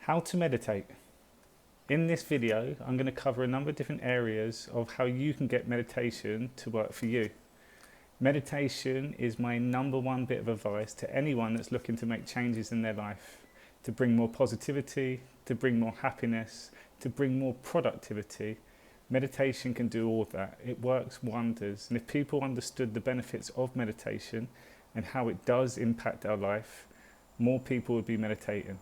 How to meditate. In this video, I'm going to cover a number of different areas of how you can get meditation to work for you. Meditation is my number one bit of advice to anyone that's looking to make changes in their life, to bring more positivity, to bring more happiness, to bring more productivity. Meditation can do all of that. It works wonders. And if people understood the benefits of meditation and how it does impact our life, more people would be meditating.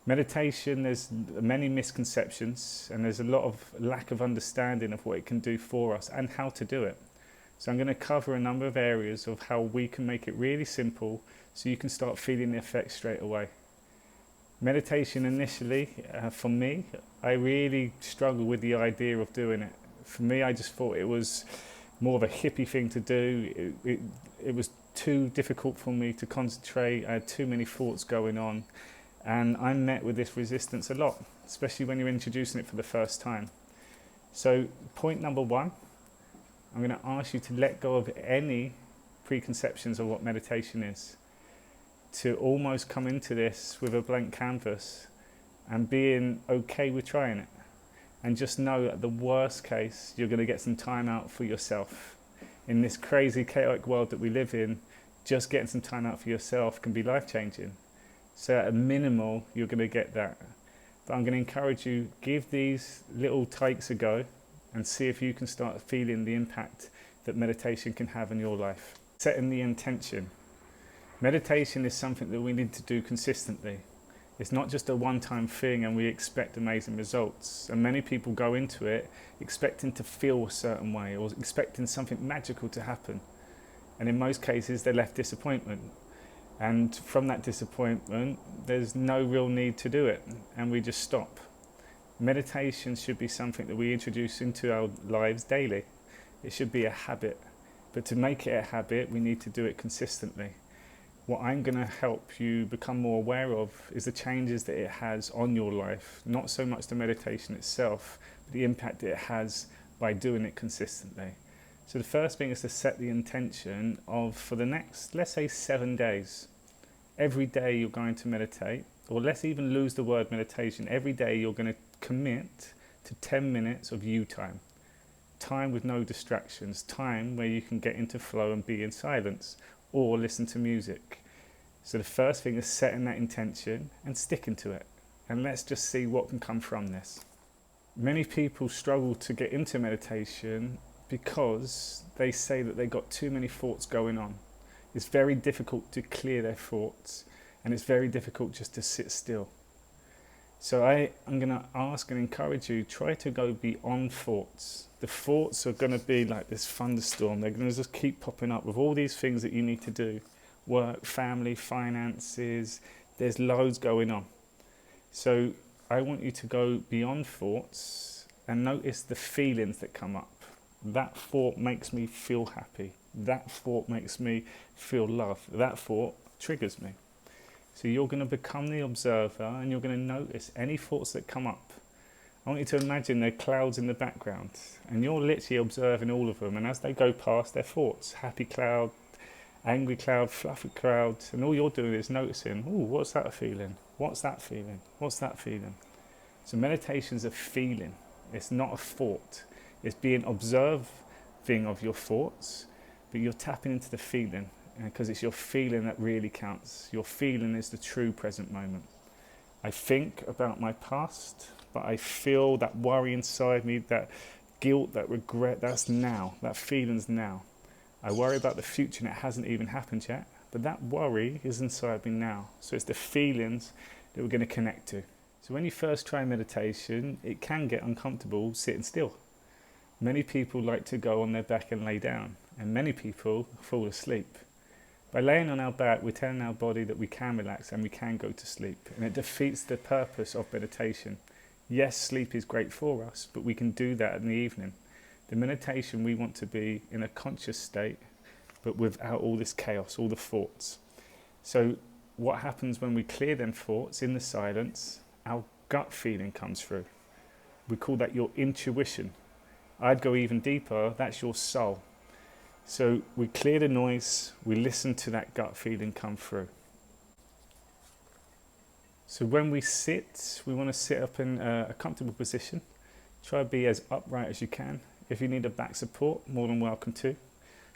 Meditation, there's many misconceptions and there's a lot of lack of understanding of what it can do for us and how to do it. So I'm going to cover a number of areas of how we can make it really simple so you can start feeling the effects straight away. Meditation initially, for me, I really struggled with the idea of doing it. For me, I just thought it was more of a hippie thing to do. It was too difficult for me to concentrate. I had too many thoughts going on. And I'm met with this resistance a lot, especially when you're introducing it for the first time. So point number one, I'm going to ask you to let go of any preconceptions of what meditation is, to almost come into this with a blank canvas and being okay with trying it. And just know that the worst case, you're going to get some time out for yourself. In this crazy, chaotic world that we live in, just getting some time out for yourself can be life-changing. So at a minimal, you're going to get that. But I'm going to encourage you, give these little takes a go and see if you can start feeling the impact that meditation can have in your life. Setting the intention. Meditation is something that we need to do consistently. It's not just a one-time thing and we expect amazing results. And many people go into it expecting to feel a certain way or expecting something magical to happen. And in most cases, they're left disappointment. And from that disappointment, there's no real need to do it, and we just stop. Meditation should be something that we introduce into our lives daily. It should be a habit, but to make it a habit, we need to do it consistently. What I'm going to help you become more aware of is the changes that it has on your life, not so much the meditation itself, but the impact it has by doing it consistently. So the first thing is to set the intention of, for the next, let's say 7 days, every day you're going to meditate, or let's even lose the word meditation. Every day you're going to commit to 10 minutes of you time. Time with no distractions, time where you can get into flow and be in silence, or listen to music. So the first thing is setting that intention and sticking to it. And let's just see what can come from this. Many people struggle to get into meditation because they say that they've got too many thoughts going on. It's very difficult to clear their thoughts, and it's very difficult just to sit still. So I'm going to ask and encourage you, try to go beyond thoughts. The thoughts are going to be like this thunderstorm. They're going to just keep popping up with all these things that you need to do. Work, family, finances, there's loads going on. So I want you to go beyond thoughts and notice the feelings that come up. That thought makes me feel happy. That thought makes me feel love. That thought triggers me. So you're going to become the observer and you're going to notice any thoughts that come up. I want you to imagine there are clouds in the background and you're literally observing all of them, and as they go past, their thoughts, happy cloud, angry cloud, fluffy cloud, and all you're doing is noticing, oh, what's that feeling? What's that feeling? What's that feeling? So meditation's a feeling. It's not a thought. It's being observing of your thoughts, but you're tapping into the feeling, because it's your feeling that really counts. Your feeling is the true present moment. I think about my past, but I feel that worry inside me, that guilt, that regret, that's now. That feeling's now. I worry about the future and it hasn't even happened yet, but that worry is inside me now. So it's the feelings that we're going to connect to. So when you first try meditation, it can get uncomfortable sitting still. Many people like to go on their back and lay down, and many people fall asleep. By laying on our back, we're telling our body that we can relax and we can go to sleep, and it defeats the purpose of meditation. Yes, sleep is great for us, but we can do that in the evening. The meditation, we want to be in a conscious state, but without all this chaos, all the thoughts. So what happens when we clear them thoughts in the silence? Our gut feeling comes through. We call that your intuition. I'd go even deeper, that's your soul. So we clear the noise, we listen to that gut feeling come through. So when we sit, we want to sit up in a comfortable position. Try to be as upright as you can. If you need a back support, more than welcome to.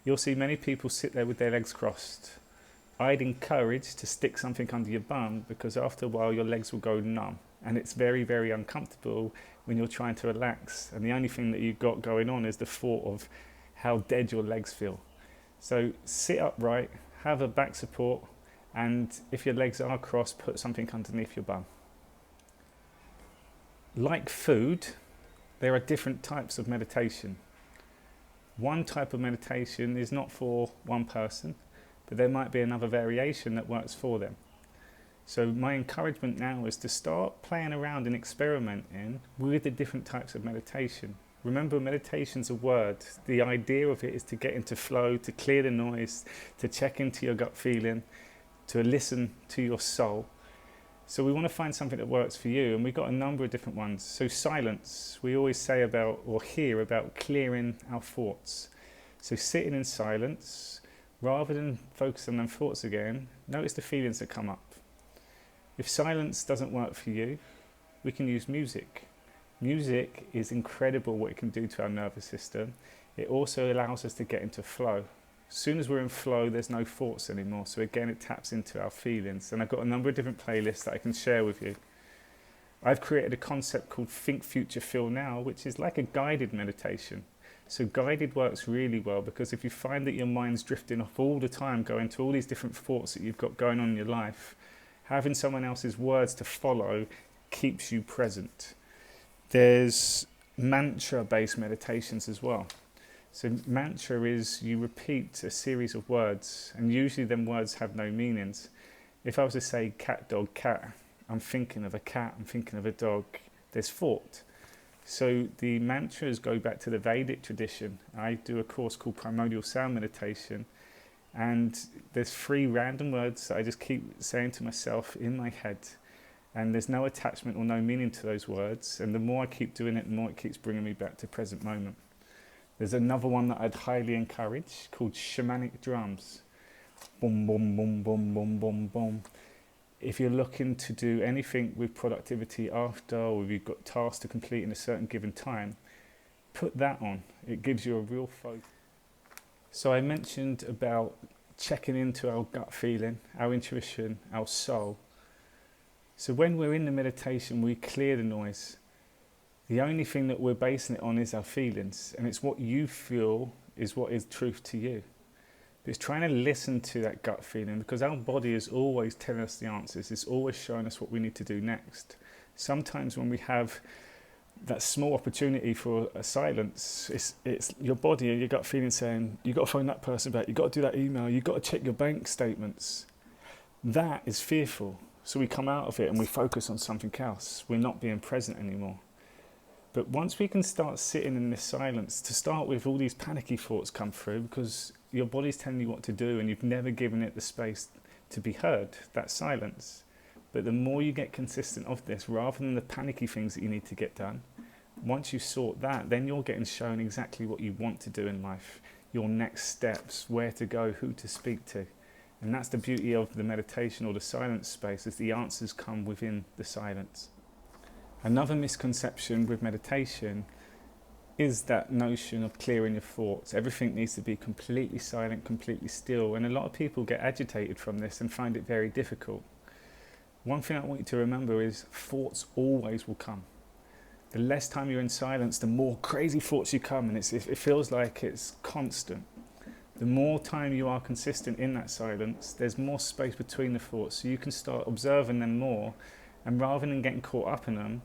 You'll see many people sit there with their legs crossed. I'd encourage to stick something under your bum, because after a while your legs will go numb, and it's very, very uncomfortable when you're trying to relax, and the only thing that you've got going on is the thought of how dead your legs feel. So sit upright, have a back support, and if your legs are crossed, put something underneath your bum. Like food, there are different types of meditation. One type of meditation is not for one person, but there might be another variation that works for them. So my encouragement now is to start playing around and experimenting with the different types of meditation. Remember, meditation's a word. The idea of it is to get into flow, to clear the noise, to check into your gut feeling, to listen to your soul. So we want to find something that works for you, and we've got a number of different ones. So silence, we always say about or hear about clearing our thoughts. So sitting in silence, rather than focusing on thoughts again, notice the feelings that come up. If silence doesn't work for you, we can use music. Music is incredible what it can do to our nervous system. It also allows us to get into flow. As soon as we're in flow, there's no thoughts anymore. So again, it taps into our feelings. And I've got a number of different playlists that I can share with you. I've created a concept called Think Future Feel Now, which is like a guided meditation. So guided works really well, because if you find that your mind's drifting off all the time, going to all these different thoughts that you've got going on in your life, having someone else's words to follow keeps you present. There's mantra-based meditations as well. So mantra is you repeat a series of words, and usually them words have no meanings. If I was to say cat, dog, cat, I'm thinking of a cat, I'm thinking of a dog, there's thought. So the mantras go back to the Vedic tradition. I do a course called Primordial Sound Meditation, and there's 3 random words that I just keep saying to myself in my head, and there's no attachment or no meaning to those words, and the more I keep doing it, the more it keeps bringing me back to present moment. There's another one that I'd highly encourage called shamanic drums. Boom, boom, boom, boom, boom, boom, boom. If you're looking to do anything with productivity after, or if you've got tasks to complete in a certain given time, put that on. It gives you a real focus. So I mentioned about checking into our gut feeling, our intuition, our soul. So when we're in the meditation, we clear the noise. The only thing that we're basing it on is our feelings, and it's what you feel is what is truth to you. But it's trying to listen to that gut feeling, because our body is always telling us the answers. It's always showing us what we need to do next. Sometimes when we have that small opportunity for a silence, it's your body and your gut feeling saying, you've got to phone that person back, you've got to do that email, you've got to check your bank statements. That is fearful. So we come out of it and we focus on something else. We're not being present anymore. But once we can start sitting in this silence, to start with, all these panicky thoughts come through because your body's telling you what to do and you've never given it the space to be heard, that silence. But the more you get consistent of this, rather than the panicky things that you need to get done, once you sort that, then you're getting shown exactly what you want to do in life, your next steps, where to go, who to speak to. And that's the beauty of the meditation or the silence space, is the answers come within the silence. Another misconception with meditation is that notion of clearing your thoughts. Everything needs to be completely silent, completely still, and a lot of people get agitated from this and find it very difficult. One thing I want you to remember is thoughts always will come. The less time you're in silence, the more crazy thoughts you come, and it feels like it's constant. The more time you are consistent in that silence, there's more space between the thoughts, so you can start observing them more, and rather than getting caught up in them,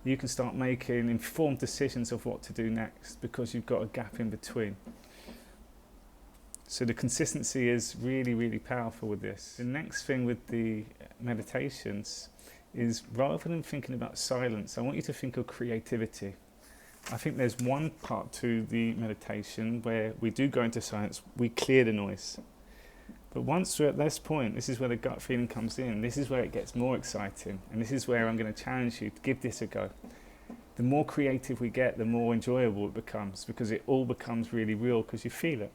you can start making informed decisions of what to do next, because you've got a gap in between. So the consistency is really, really powerful with this. The next thing with the meditations is, rather than thinking about silence, I want you to think of creativity. I think there's one part to the meditation where we do go into silence, we clear the noise. But once we're at this point, this is where the gut feeling comes in. This is where it gets more exciting. And this is where I'm going to challenge you to give this a go. The more creative we get, the more enjoyable it becomes, because it all becomes really real because you feel it.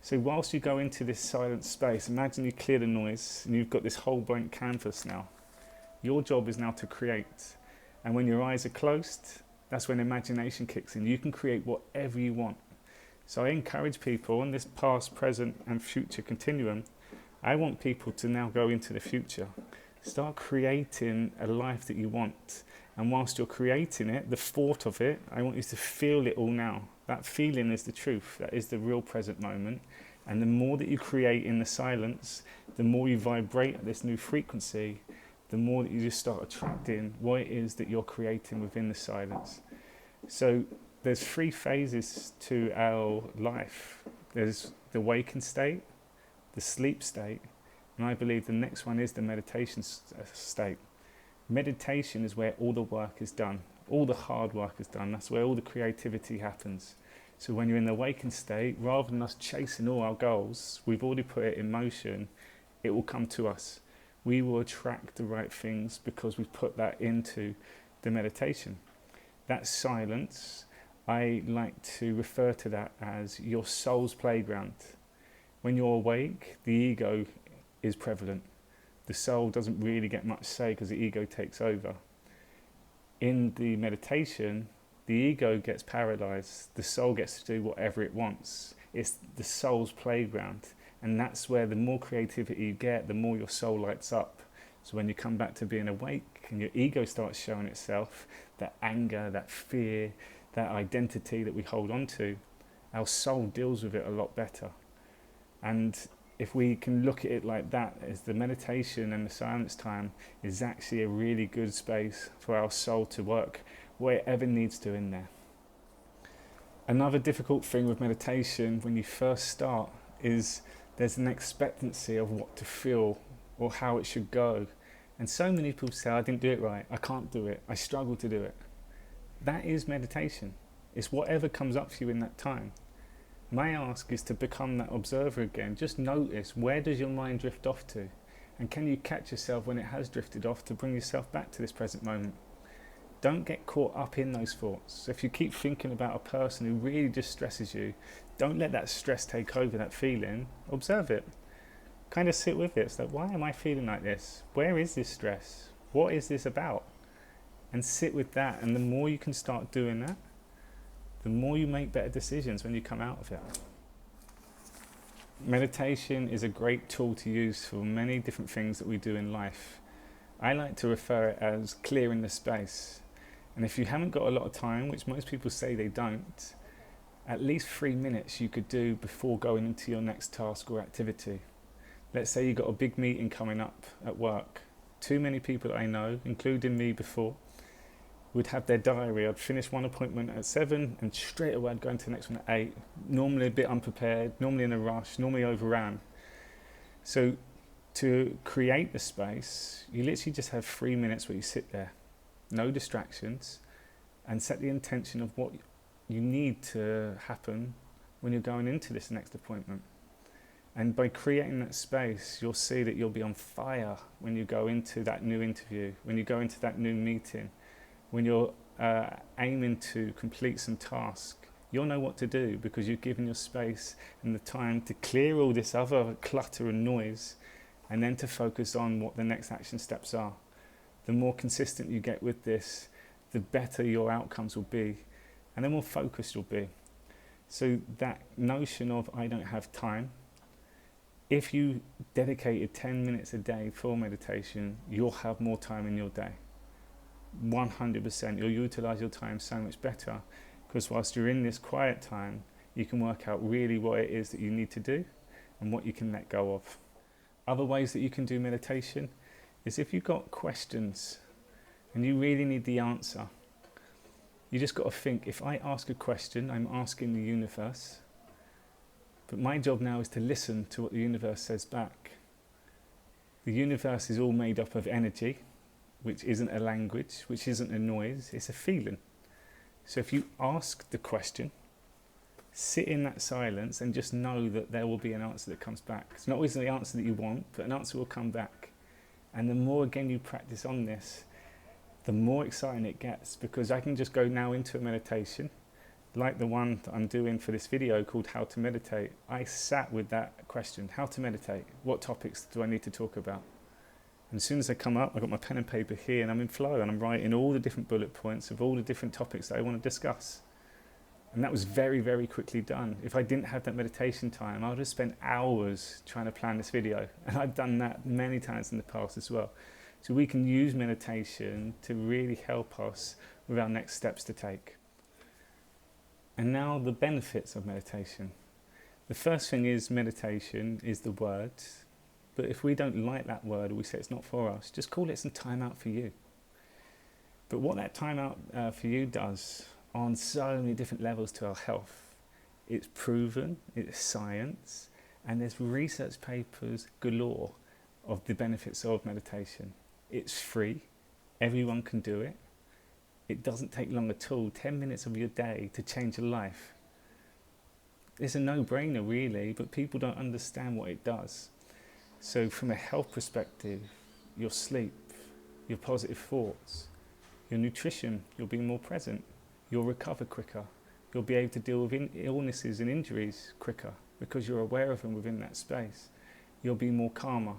So whilst you go into this silent space, imagine you clear the noise and you've got this whole blank canvas now. Your job is now to create. And when your eyes are closed, that's when imagination kicks in. You can create whatever you want. So I encourage people on this past, present and future continuum. I want people to now go into the future. Start creating a life that you want. And whilst you're creating it, the thought of it, I want you to feel it all now. That feeling is the truth. That is the real present moment. And the more that you create in the silence, the more you vibrate at this new frequency, the more that you just start attracting what it is that you're creating within the silence. So there's 3 phases to our life. There's the awakened state, the sleep state, and I believe the next one is the meditation state. Meditation is where all the work is done, all the hard work is done. That's where all the creativity happens. So when you're in the awakened state, rather than us chasing all our goals, we've already put it in motion, it will come to us. We will attract the right things because we've put that into the meditation. That silence, I like to refer to that as your soul's playground. When you're awake, the ego is prevalent. The soul doesn't really get much say because the ego takes over. In the meditation, the ego gets paralyzed. The soul gets to do whatever it wants. It's the soul's playground. And that's where the more creativity you get, the more your soul lights up. So when you come back to being awake and your ego starts showing itself, that anger, that fear, that identity that we hold on to, our soul deals with it a lot better. And if we can look at it like that, as the meditation and the silence time is actually a really good space for our soul to work wherever it needs to in there. Another difficult thing with meditation when you first start is there's an expectancy of what to feel or how it should go. And so many people say, I didn't do it right, I can't do it, I struggle to do it. That is meditation. It's whatever comes up for you in that time. My ask is to become that observer again. Just notice, where does your mind drift off to? And can you catch yourself when it has drifted off to bring yourself back to this present moment? Don't get caught up in those thoughts. If you keep thinking about a person who really just stresses you, don't let that stress take over that feeling. Observe it. Kind of sit with it. It's like, why am I feeling like this? Where is this stress? What is this about? And sit with that. And the more you can start doing that, the more you make better decisions when you come out of it. Meditation is a great tool to use for many different things that we do in life. I like to refer it as clearing the space. And if you haven't got a lot of time, which most people say they don't, at least 3 minutes you could do before going into your next task or activity. Let's say you've got a big meeting coming up at work. Too many people that I know, including me before, would have their diary. I'd finish one appointment at 7 and straight away I'd go into the next one at 8. Normally a bit unprepared, normally in a rush, normally overran. So to create the space, you literally just have 3 minutes where you sit there, no distractions, and set the intention of what you need to happen when you're going into this next appointment. And by creating that space, you'll see that you'll be on fire when you go into that new interview, when you go into that new meeting, when you're aiming to complete some task. You'll know what to do because you've given your space and the time to clear all this other clutter and noise, and then to focus on what the next action steps are. The more consistent you get with this, the better your outcomes will be, and the more focused you'll be. So that notion of I don't have time, if you dedicated 10 minutes a day for meditation, you'll have more time in your day. 100%, you'll utilize your time so much better, because whilst you're in this quiet time, you can work out really what it is that you need to do and what you can let go of. Other ways that you can do meditation is if you've got questions and you really need the answer, you just got to think, if I ask a question, I'm asking the universe, but my job now is to listen to what the universe says back. The universe is all made up of energy, which isn't a language, which isn't a noise, it's a feeling. So if you ask the question, sit in that silence and just know that there will be an answer that comes back. It's not always the answer that you want, but an answer will come back. And the more again you practice on this, the more exciting it gets, because I can just go now into a meditation, like the one that I'm doing for this video called How to Meditate. I sat with that question, how to meditate, what topics do I need to talk about? And as soon as I come up, I've got my pen and paper here and I'm in flow and I'm writing all the different bullet points of all the different topics that I want to discuss. And that was very, very quickly done. If I didn't have that meditation time, I would have spent hours trying to plan this video. And I've done that many times in the past as well. So we can use meditation to really help us with our next steps to take. And now the benefits of meditation. The first thing is meditation is the word. But if we don't like that word or we say it's not for us, just call it some time out for you. But what that time out for you does on so many different levels to our health, it's proven, it's science, and there's research papers galore of the benefits of meditation. It's free, everyone can do it. It doesn't take long at all, 10 minutes of your day to change your life. It's a no-brainer really, but people don't understand what it does. So from a health perspective, your sleep, your positive thoughts, your nutrition, you'll be more present. You'll recover quicker. You'll be able to deal with illnesses and injuries quicker because you're aware of them within that space. You'll be more calmer.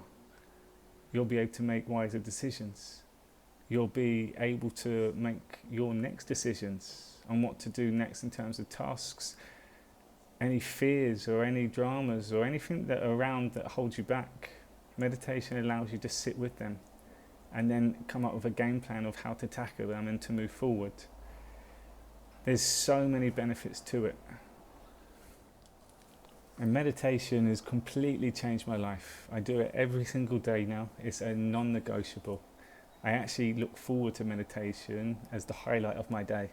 You'll be able to make wiser decisions. You'll be able to make your next decisions on what to do next in terms of tasks, any fears or any dramas or anything that are around that holds you back. Meditation allows you to sit with them and then come up with a game plan of how to tackle them and to move forward. There's so many benefits to it. And meditation has completely changed my life. I do it every single day now. It's a non-negotiable. I actually look forward to meditation as the highlight of my day.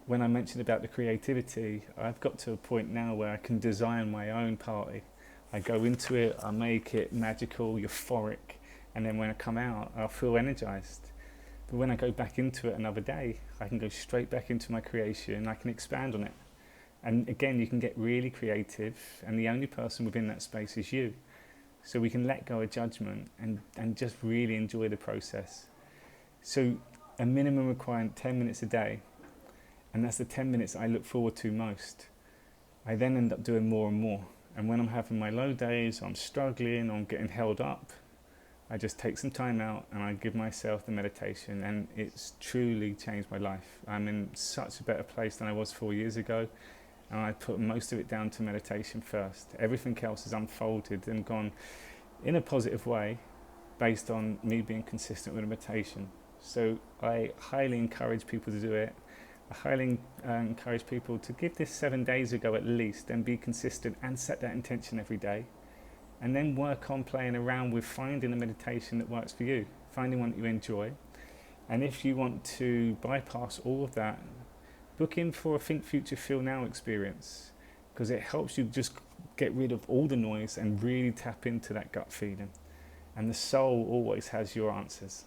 When I mentioned about the creativity, I've got to a point now where I can design my own party. I go into it, I make it magical, euphoric, and then when I come out, I'll feel energized. But when I go back into it another day, I can go straight back into my creation, I can expand on it. And again, you can get really creative, and the only person within that space is you. So we can let go of judgment and just really enjoy the process. So a minimum requirement, 10 minutes a day, and that's the 10 minutes I look forward to most. I then end up doing more and more. And when I'm having my low days, I'm struggling, I'm getting held up, I just take some time out and I give myself the meditation, and it's truly changed my life. I'm in such a better place than I was 4 years ago, and I put most of it down to meditation first. Everything else has unfolded and gone in a positive way based on me being consistent with meditation. So I highly encourage people to do it. I highly encourage people to give this 7 days a go at least and be consistent and set that intention every day. And then work on playing around with finding a meditation that works for you, finding one that you enjoy. And if you want to bypass all of that, book in for a Think Future Feel Now experience, because it helps you just get rid of all the noise and really tap into that gut feeling. And the soul always has your answers.